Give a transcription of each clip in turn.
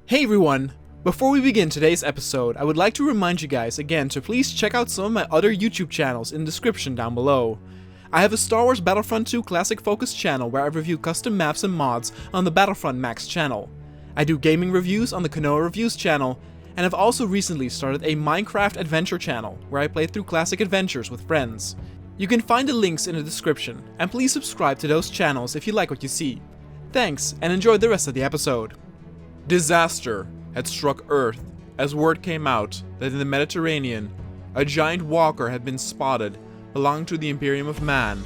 Hey everyone! Before we begin today's episode, I would like to remind you guys again to please check out some of my other YouTube channels in the description down below. I have a Star Wars Battlefront 2 Classic Focus channel where I review custom maps and mods on the Battlefront Max channel. I do gaming reviews on the Kanoa Reviews channel, and I've also recently started a Minecraft adventure channel where I play through classic adventures with friends. You can find the links in the description, and please subscribe to those channels if you like what you see. Thanks, and enjoy the rest of the episode. Disaster had struck Earth as word came out that in the Mediterranean, a giant walker had been spotted belonging to the Imperium of Man,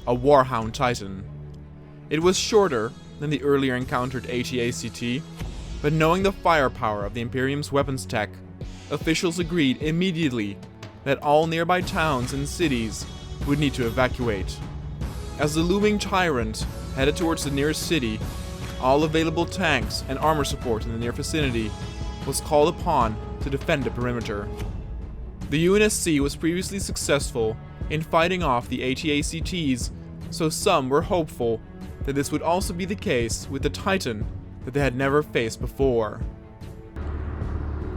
a Warhound Titan. It was shorter than the earlier encountered AT-ACT, but knowing the firepower of the Imperium's weapons tech, officials agreed immediately that all nearby towns and cities would need to evacuate. As the looming tyrant headed towards the nearest city, all available tanks and armor support in the near vicinity was called upon to defend the perimeter. The UNSC was previously successful in fighting off the AT-ACTs, so some were hopeful that this would also be the case with the Titan that they had never faced before.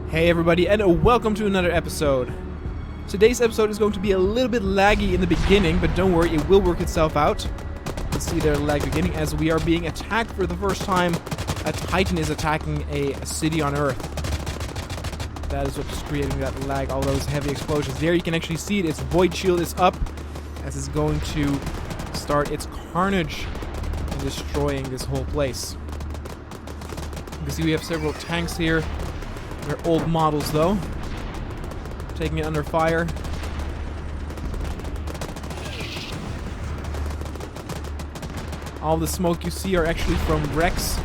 Hey everybody, and welcome to another episode. Today's episode is going to be a little bit laggy in the beginning, but don't worry, it will work itself out. You see their lag beginning as we are being attacked for the first time. A Titan is attacking a city on Earth. That is what's creating that lag, all those heavy explosions. There you can actually see it, its void shield is up as it's going to start its carnage and destroying this whole place. You can see we have several tanks here. They're old models though. Taking it under fire. All the smoke you see are actually from wrecks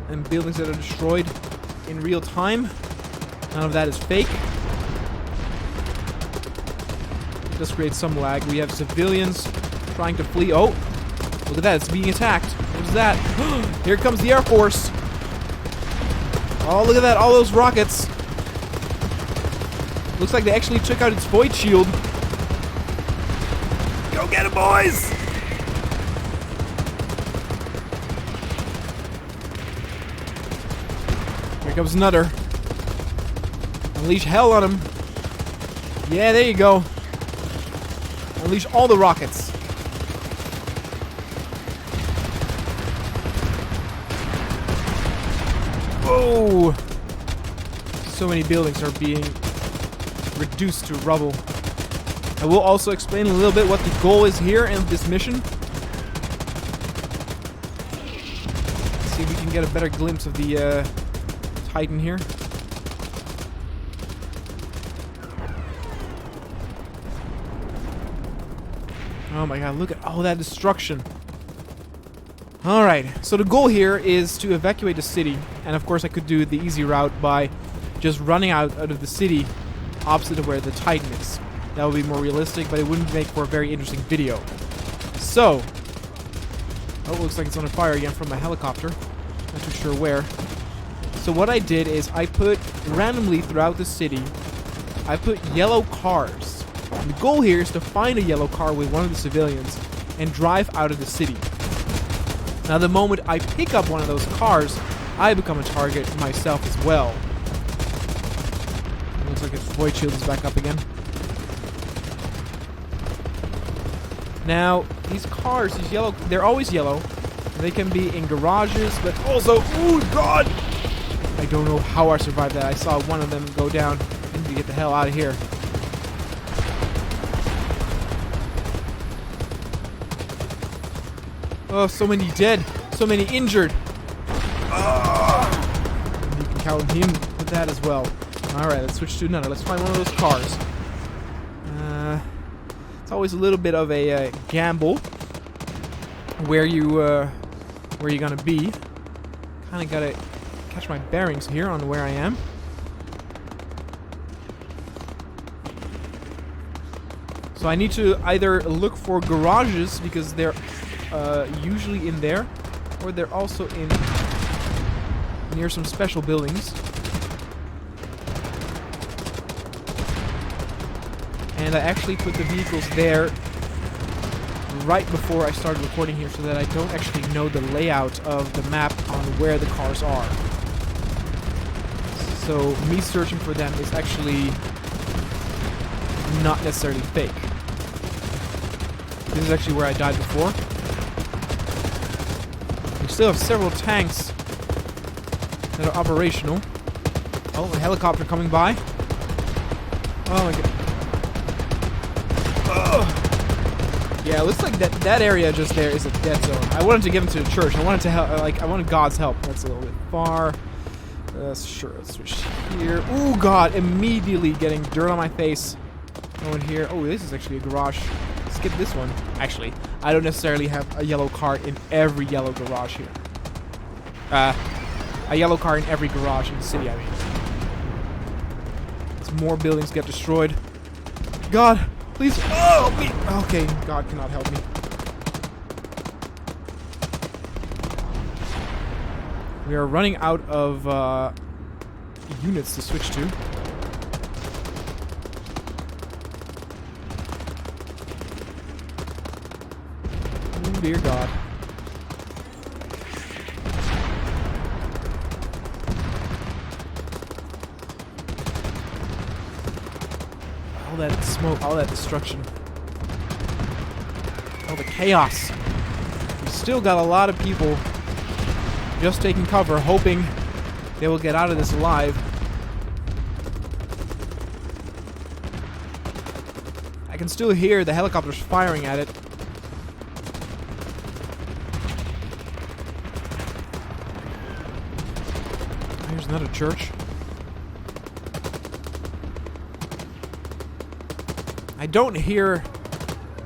and buildings that are destroyed in real time. None of that is fake. It does create some lag. We have civilians trying to flee. Oh, look at that. It's being attacked. What is that? Here comes the Air Force. Oh, look at that. All those rockets. Looks like they actually took out its void shield. Go get it, boys! Here comes another. Unleash hell on him. Yeah, there you go. Unleash all the rockets. Whoa! So many buildings are being reduced to rubble. I will also explain a little bit what the goal is here in this mission. Let's see if we can get a better glimpse of the Titan here. Oh my god, look at all that destruction. Alright, so the goal here is to evacuate the city. And of course I could do the easy route by just running out of the city opposite of where the Titan is. That would be more realistic, but it wouldn't make for a very interesting video. So, oh, it looks like it's on fire again from a helicopter. Not too sure where. So what I did is I put randomly throughout the city, I put yellow cars. And the goal here is to find a yellow car with one of the civilians and drive out of the city. Now the moment I pick up one of those cars, I become a target myself as well. It looks like its void shield is back up again. Now, these cars, these yellow, they're always yellow. They can be in garages, but also, oh god! I don't know how I survived that. I saw one of them go down. I need to get the hell out of here. Oh, so many dead. So many injured. You can count him with that as well. Alright, let's switch to another. Let's find one of those cars. It's always a little bit of a gamble where you're gonna be. Kind of gotta catch my bearings here on where I am. So I need to either look for garages because they're usually in there, or they're also in near some special buildings. And I actually put the vehicles there right before I started recording here so that I don't actually know the layout of the map on where the cars are. So me searching for them is actually not necessarily fake. This is actually where I died before. We still have several tanks that are operational. Oh, a helicopter coming by. Oh my god. Yeah, it looks like that area just there is a dead zone. I wanted to give him to the church. I wanted to help. I wanted God's help. That's a little bit far. Sure, let's switch here. Oh god! Immediately getting dirt on my face. Going here. Oh, this is actually a garage. Skip this one. Actually, I don't necessarily have a yellow car in every yellow garage here. A yellow car in every garage in the city. I mean, as more buildings get destroyed. God. Please, oh, help me! Okay, God cannot help me. We are running out of units to switch to. Oh dear God. All that smoke, all that destruction. All the chaos. We still got a lot of people just taking cover, hoping they will get out of this alive. I can still hear the helicopters firing at it. Here's another church. I don't hear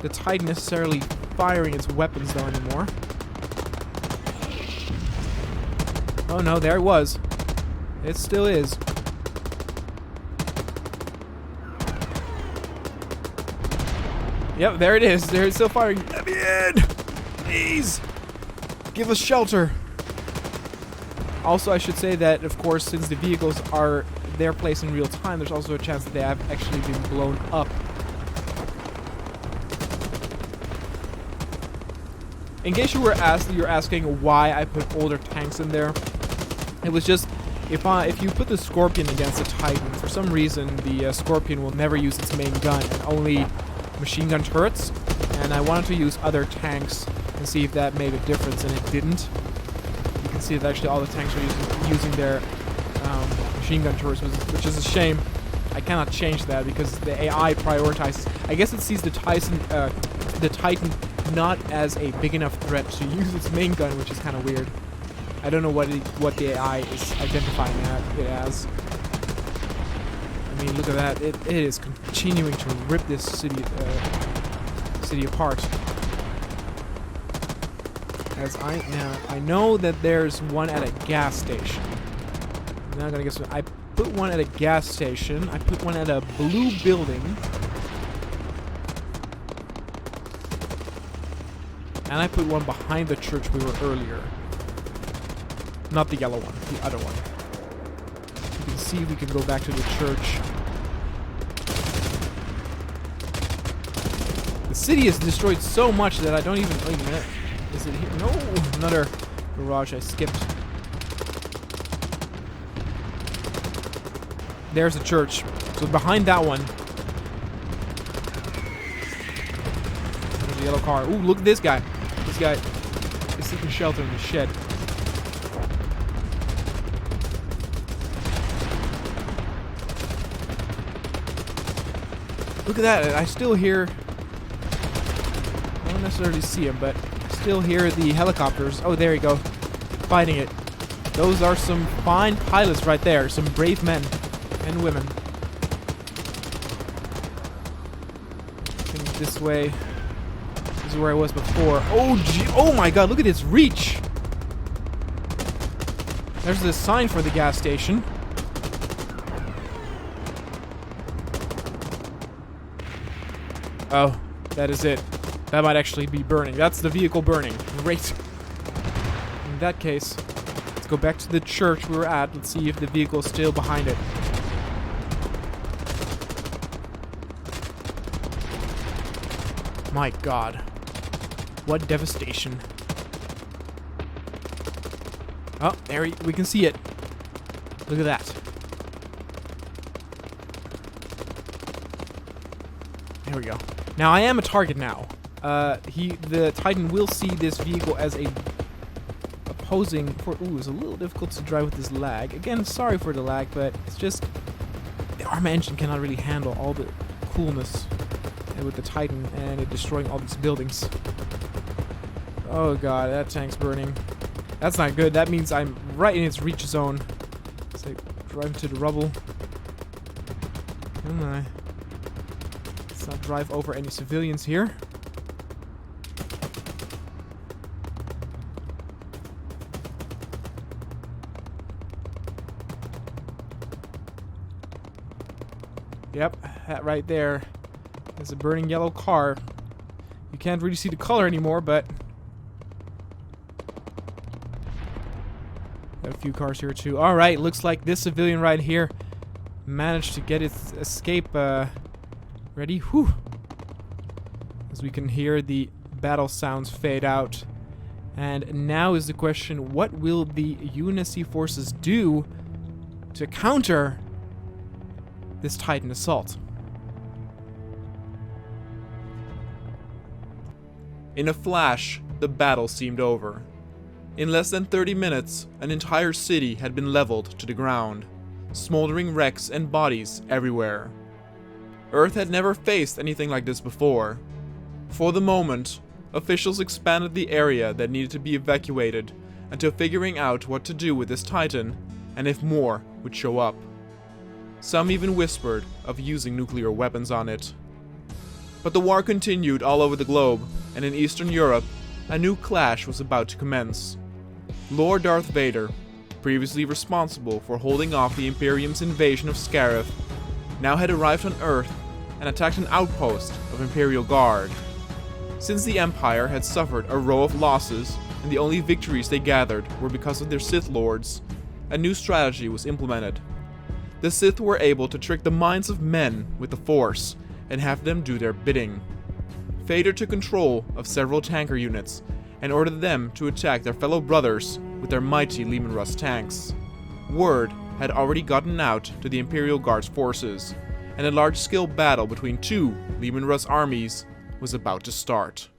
the Titan necessarily firing its weapons though anymore. Oh no, there it was. It still is. Yep, there it is. They're still firing. Let me in! Please! Give us shelter. Also, I should say that, of course, since the vehicles are their place in real time, there's also a chance that they have actually been blown up. In case you were asking why I put older tanks in there, it was just if you put the Scorpion against the Titan, for some reason the Scorpion will never use its main gun and only machine gun turrets. And I wanted to use other tanks and see if that made a difference, and it didn't. You can see that actually all the tanks are using their machine gun turrets, which is a shame. I cannot change that because the AI prioritizes. I guess it sees the Titan not as a big enough threat to use its main gun, which is kind of weird. I don't know what the AI is identifying it as. I mean, look at that. It is continuing to rip this city apart. As I know that there's one at a gas station. I'm not gonna guess. I put one at a gas station. I put one at a blue building. And I put one behind the church we were earlier. Not the yellow one, the other one. You can see we can go back to the church. The city is destroyed so much that I don't even... Wait a minute. Is it here? No! Another garage I skipped. There's the church. So behind that one... There's a yellow car. Ooh, look at this guy. This guy is seeking shelter in the shed. Look at that. I still hear... I don't necessarily see him, but I still hear the helicopters. Oh, there you go. Fighting it. Those are some fine pilots right there. Some brave men and women. I think this way... This is where I was before. Oh, gee. Oh my god, look at its reach. There's the sign for the gas station. Oh, that is it. That might actually be burning. That's the vehicle burning. Great. In that case, let's go back to the church we were at. Let's see if the vehicle is still behind it. My god. What devastation. Oh, there we can see it. Look at that. There we go. Now I am a target now. The Titan will see this vehicle as a opposing for. Ooh, it's a little difficult to drive with this lag. Again, sorry for the lag, but it's just the Arma engine cannot really handle all the coolness with the Titan and it destroying all these buildings. Oh god, that tank's burning. That's not good. That means I'm right in its reach zone. So drive into the rubble. Come on. Let's not drive over any civilians here. Yep, that right there is a burning yellow car. You can't really see the color anymore, but got a few cars here too. Alright, looks like this civilian right here managed to get its escape ready. Whew. As we can hear the battle sounds fade out. And now is the question, what will the UNSC forces do to counter this Titan assault? In a flash, the battle seemed over. In less than 30 minutes, an entire city had been leveled to the ground, smoldering wrecks and bodies everywhere. Earth had never faced anything like this before. For the moment, officials expanded the area that needed to be evacuated until figuring out what to do with this Titan and if more would show up. Some even whispered of using nuclear weapons on it. But the war continued all over the globe, and in Eastern Europe, a new clash was about to commence. Lord Darth Vader, previously responsible for holding off the Imperium's invasion of Scarif, now had arrived on Earth and attacked an outpost of Imperial Guard. Since the Empire had suffered a row of losses, and the only victories they gathered were because of their Sith Lords, a new strategy was implemented. The Sith were able to trick the minds of men with the Force and have them do their bidding. Vader took control of several tanker units and ordered them to attack their fellow brothers with their mighty Leman Russ tanks. Word had already gotten out to the Imperial Guard's forces, and a large-scale battle between two Leman Russ armies was about to start.